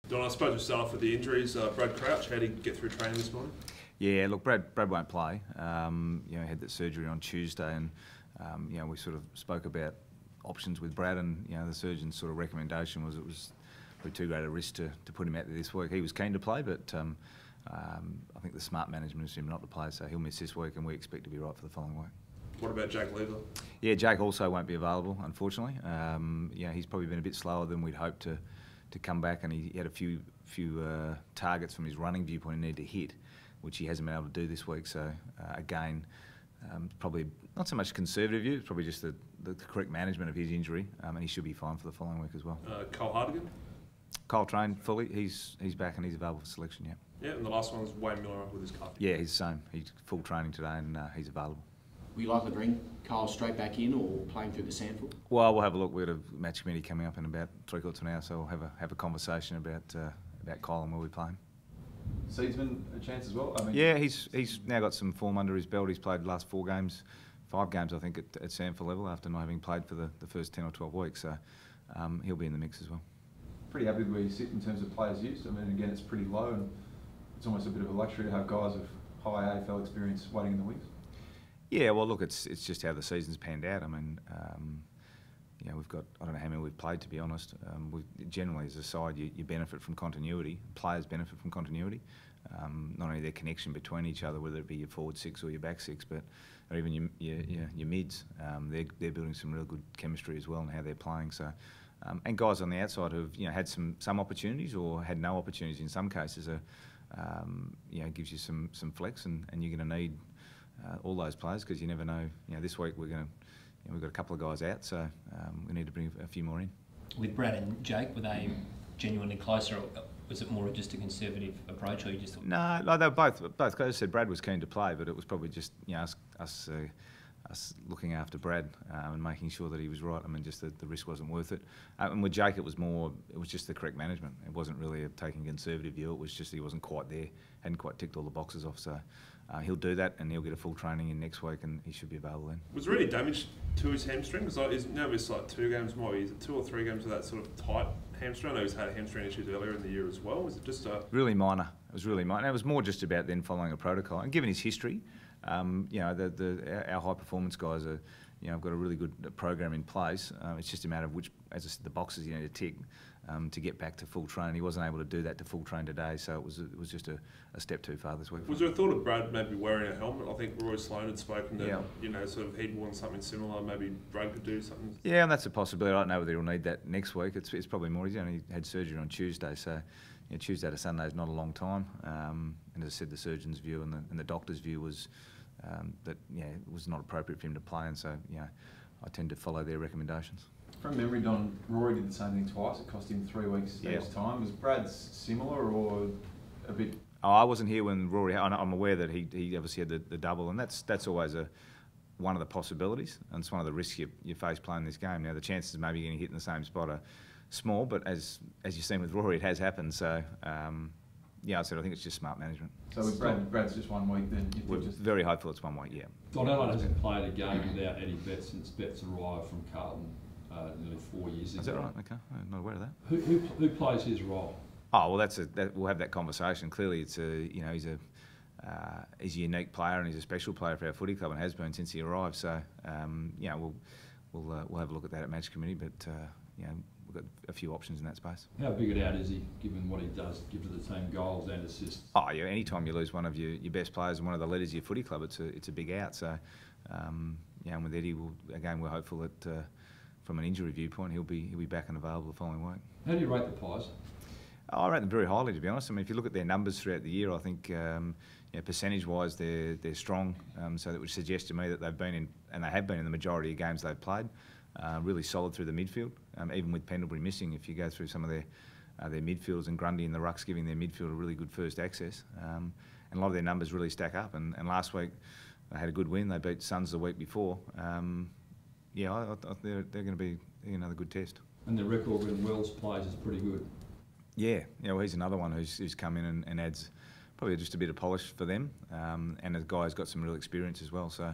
Don, I suppose we start off with the injuries. Brad Crouch, how did he get through training this morning? Yeah, look, Brad won't play. He had that surgery on Tuesday, and we sort of spoke about options with Brad, and the surgeon's sort of recommendation was it was probably too great a risk to put him out there this week. He was keen to play, but I think the smart management is him not to play, so he'll miss this week, and we expect to be right for the following week. What about Jake Lever? Yeah, Jake also won't be available, unfortunately. He's probably been a bit slower than we'd hoped to come back, and he had a few targets from his running viewpoint he needed to hit, which he hasn't been able to do this week. So again, probably not so much conservative view, it's probably just the correct management of his injury, and he should be fine for the following week as well. Cole Hardigan? Cole trained fully. He's back and he's available for selection. Yeah. Yeah, and the last one was Wayne Miller with his calf. Yeah, he's the same. He's full training today and he's available. Will you likely bring Cole straight back in or playing through the sandful? Well, we'll have a look. We've got a match committee coming up in about 3/4 of an hour, so we'll have a conversation about Cole and where we play him. Seedsman a chance as well? Yeah, he's now got some form under his belt. He's played the last 5 games I think at Sandford level after not having played for the first 10 or 12 weeks, so he'll be in the mix as well. Pretty happy where you sit in terms of players used. Again, it's pretty low, and it's almost a bit of a luxury to have guys of high AFL experience waiting in the wings. Yeah, well, look, it's just how the season's panned out. We've got, I don't know how many we've played, to be honest. Generally, as a side, you benefit from continuity. Players benefit from continuity. Not only their connection between each other, whether it be your forward six or your back six, but or even your mids. They're building some real good chemistry as well in how they're playing. So, and guys on the outside who've had some opportunities or had no opportunities in some cases, gives you some flex, and you're going to need all those players because you never know. This week we've got a couple of guys out, so we need to bring a few more in. With Brad and Jake, were they genuinely closer, or was it more just a conservative approach, or you just thought? No, they were both. As I said, Brad was keen to play, but it was probably just us looking after Brad and making sure that he was right. Just the risk wasn't worth it. And with Jake, it was just the correct management. It wasn't really taking a conservative view. It was just he wasn't quite there, hadn't quite ticked all the boxes off. So he'll do that, and he'll get a full training in next week, and he should be available then. Was there any damage to his hamstring? Because now it's like 2 games more. Is it 2 or 3 games of that sort of tight hamstring? I know he's had hamstring issues earlier in the year as well. Was it just really minor? It was really minor. It was more just about then following a protocol. And given his history, our high performance guys are, have got a really good program in place. It's just a matter of which, as I said, the boxes you need to tick to get back to full train. He wasn't able to do that to full train today, so it was just a step too far this week. Was there a thought of Brad maybe wearing a helmet? I think Roy Sloane had spoken that sort of he'd worn something similar. Maybe Brad could do something. Yeah, and that's a possibility. I don't know whether he'll need that next week. It's probably more. He's only had surgery on Tuesday, so Tuesday to Sunday is not a long time. And as I said, the surgeon's view and the doctor's view was that it was not appropriate for him to play, and so I tend to follow their recommendations. From memory, Don, Rory did the same thing twice. It cost him 3 weeks each time. Was Brad's similar or a bit? Oh, I wasn't here when Rory. I'm aware that he obviously had the double, and that's always one of the possibilities, and it's one of the risks you face playing this game. Now the chances of maybe getting hit in the same spot are small, but as you've seen with Rory, it has happened. So. I think it's just smart management. So with Brad's just 1 week then? We're very hopeful it's 1 week, yeah. Adelaide hasn't played a game without Eddie Betts since Betts arrived from Carlton nearly 4 years ago. Is that right? Okay, I'm not aware of that. Who plays his role? Oh well, we'll have that conversation. Clearly, it's he's a unique player and he's a special player for our footy club and has been since he arrived. So we'll have a look at that at match committee, but we've got a few options in that space. How big it out is he, given what he does give to the team, goals and assists? Oh yeah, anytime you lose one of your best players and one of the leaders of your footy club, it's a big out. So and with Eddie, we're hopeful that from an injury viewpoint, he'll be back and available the following week. How do you rate the Pies? I rate them very highly, to be honest. If you look at their numbers throughout the year, I think percentage-wise they're strong. So that would suggest to me that they've been in, and they have been in the majority of games they've played. Really solid through the midfield, even with Pendlebury missing. If you go through some of their midfielders and Grundy and the rucks giving their midfield a really good first access, and a lot of their numbers really stack up. And last week they had a good win. They beat Suns the week before. They're going to be another good test. And the record when Wells plays is pretty good. Yeah, well, he's another one who's come in and adds probably just a bit of polish for them, and the guy's got some real experience as well. So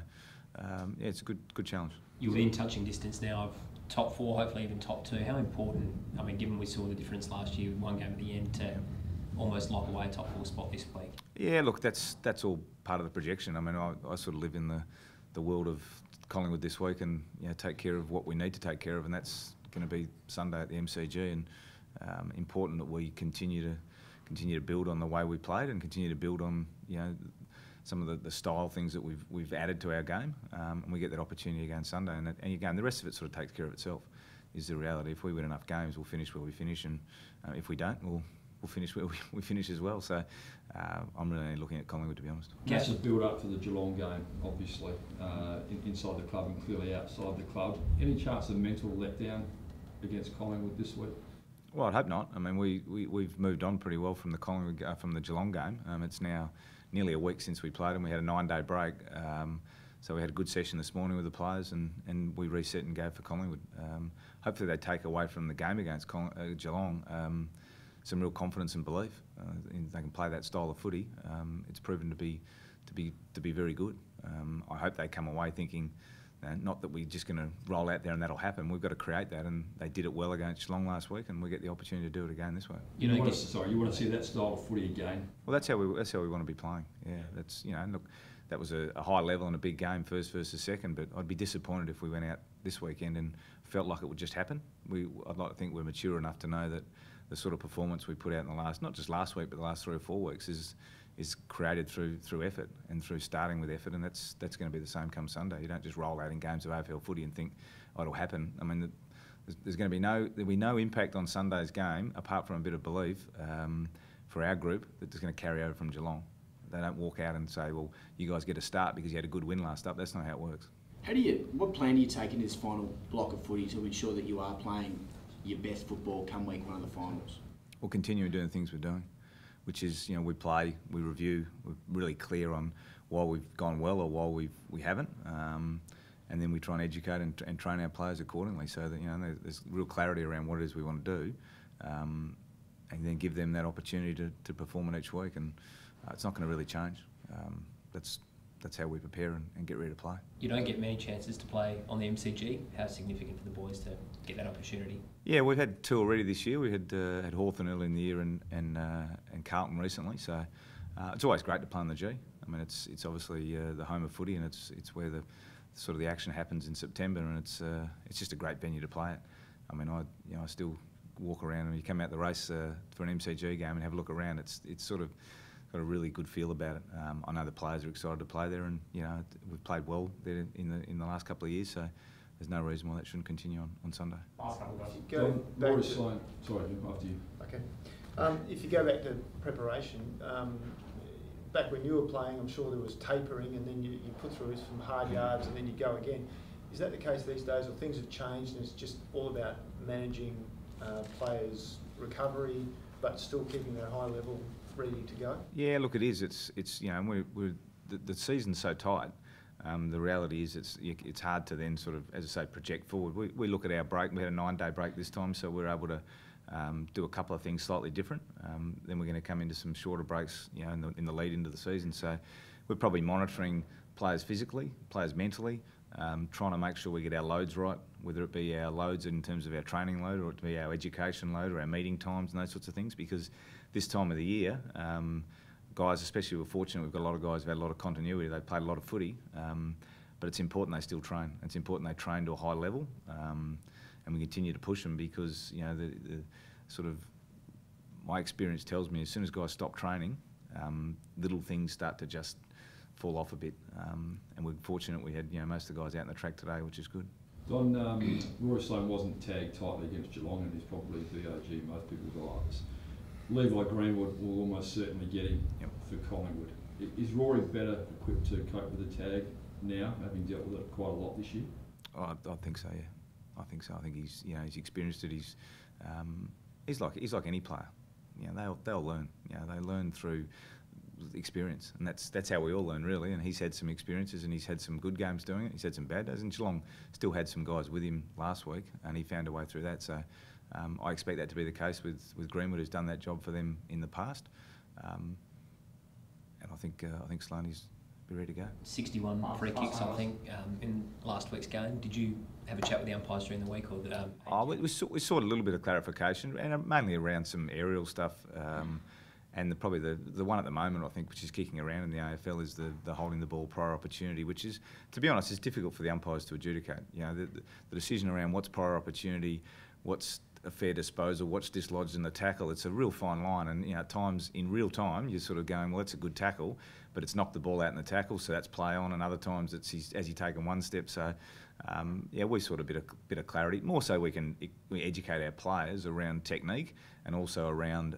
it's a good challenge. You're within touching distance now of top 4, hopefully even top 2. How important, I mean, given we saw the difference last year, one game at the end, to almost lock away a top 4 spot this week? Yeah, look, that's all part of the projection. I mean, I sort of live in the world of Collingwood this week, and take care of what we need to take care of, and that's going to be Sunday at the MCG. And important that we continue to build on the way we played, and continue to build on some of the style things that we've added to our game, and we get that opportunity again Sunday. And again, the rest of it sort of takes care of itself. Is the reality. If we win enough games, we'll finish where we finish, and if we don't, we'll finish where we finish as well. So I'm really looking at Collingwood, to be honest. Massive build up for the Geelong game, obviously, inside the club and clearly outside the club. Any chance of mental letdown against Collingwood this week? Well, I'd hope not. I mean, we've moved on pretty well from the Geelong game. It's now nearly a week since we played, and we had a 9-day break. So we had a good session this morning with the players, and we reset and go for Collingwood. Hopefully they take away from the game against Geelong some real confidence and belief. They can play that style of footy. It's proven to be very good. I hope they come away thinking, not that we're just going to roll out there and that'll happen. We've got to create that, and they did it well against Geelong last week, and we get the opportunity to do it again this week. You want to see that style of footy again? Well, that's how we want to be playing. Yeah, that's look, that was a high level and a big game, first versus second. But I'd be disappointed if we went out this weekend and felt like it would just happen. I'd like to think we're mature enough to know that the sort of performance we put out in the last, not just last week, but the last 3 or 4 weeks is created through effort and through starting with effort, and that's going to be the same come Sunday. You don't just roll out in games of AFL footy and think, it'll happen. I mean, there's going to be there'll be no impact on Sunday's game apart from a bit of belief for our group that is going to carry over from Geelong. They don't walk out and say, well, you guys get a start because you had a good win last up. That's not how it works. What plan do you take in this final block of footy to ensure that you are playing your best football come week 1 of the finals? We'll continue doing the things we're doing, which is, we play, we review, we're really clear on why we've gone well or why we haven't, and then we try and educate and train our players accordingly, so that there's real clarity around what it is we want to do, and then give them that opportunity to perform in each week, and it's not going to really change. That's how we prepare and get ready to play. You don't get many chances to play on the MCG. How significant for the boys to get that opportunity? Yeah, we've had 2 already this year. We had Hawthorn early in the year and Carlton recently. So it's always great to play on the G. I mean, it's obviously the home of footy, and it's where the sort of the action happens in September, and it's just a great venue to play it. I mean, I still walk around, and you come out the race for an MCG game and have a look around. It's sort of got a really good feel about it. I know the players are excited to play there, and we've played well there in the last couple of years, so there's no reason why that shouldn't continue on Sunday. Sorry, after you. Okay. If you go back to preparation, back when you were playing, I'm sure there was tapering, and then you put through some hard yards, and then you go again. Is that the case these days, or things have changed and it's just all about managing players' recovery, but still keeping that high level ready to go? Yeah, look, it is. It's the season's so tight. The reality is it's hard to then sort of, as I say, project forward. We look at our break. We had a 9-day break this time, so we're able to do a couple of things slightly different. Then we're going to come into some shorter breaks, in the lead into the season. So we're probably monitoring players physically, players mentally, trying to make sure we get our loads right, whether it be our loads in terms of our training load, or it be our education load, or our meeting times and those sorts of things, because this time of the year, guys, especially we're fortunate, we've got a lot of guys who've had a lot of continuity, they've played a lot of footy, but it's important they still train. It's important they train to a high level, and we continue to push them, because the sort of, my experience tells me as soon as guys stop training, little things start to just fall off a bit, and we're fortunate we had most of the guys out on the track today, which is good. Don, Rory Sloane wasn't tagged tightly against Geelong, and he's probably the OG most people guys. Levi Greenwood will almost certainly get him for Collingwood. Is Rory better equipped to cope with the tag now, having dealt with it quite a lot this year? I think so. Yeah, I think so. I think he's he's experienced it. He's like any player. They'll learn. They learn through experience, and that's how we all learn, really. And he's had some experiences, and he's had some good games doing it. He's had some bad days, and Geelong still had some guys with him last week, and he found a way through that. So I expect that to be the case with Greenwood, who's done that job for them in the past. And I think Sloaney's be ready to go. 61 free kicks, I think, in last week's game. Did you have a chat with the umpires during the week, or the? We sought a little bit of clarification, and mainly around some aerial stuff. And probably the one at the moment, I think, which is kicking around in the AFL, is the holding the ball prior opportunity, which is, to be honest, is difficult for the umpires to adjudicate. You know, the decision around what's prior opportunity, what's a fair disposal, what's dislodged in the tackle, it's a real fine line. And you know, at times in real time, you're sort of going, well, that's a good tackle, but it's knocked the ball out in the tackle, so that's play on. And other times it's has he taken one step. So yeah, we sort of bit of clarity. More so we educate our players around technique and also around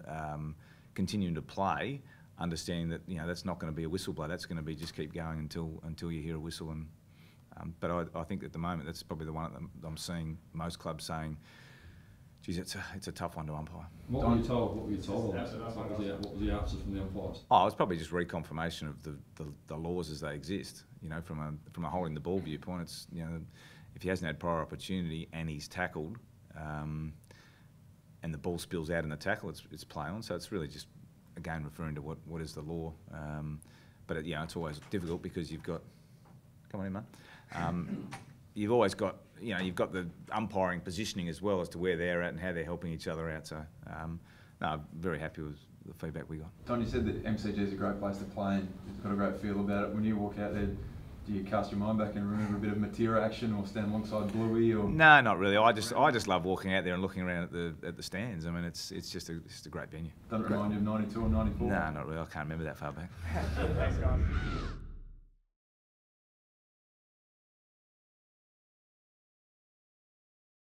continuing to play, understanding that that's not going to be a whistle blow. That's going to be just keep going until you hear a whistle. And but I think at the moment that's probably the one that I'm seeing most clubs saying, geez, it's a tough one to umpire. What were you told? What was the answer from the umpires? Oh, it's probably just reconfirmation of the laws as they exist. From a holding the ball viewpoint, it's if he hasn't had prior opportunity and he's tackled, and the ball spills out in the tackle, it's play on. So it's really just again referring to what is the law. But it's always difficult because you've got, come on in, mate. You've always got you've got the umpiring positioning as well as to where they're at and how they're helping each other out. So no, I'm very happy with the feedback we got. Don, you said that MCG is a great place to play and you've got a great feel about it. When you walk out there, do you cast your mind back and remember a bit of Matera action or stand alongside Bluey? Or no, not really. I just love walking out there and looking around at the stands. I mean, it's just a great venue. Doesn't it remind you of 92 or 94? No, not really. I can't remember that far back. Thanks, guys.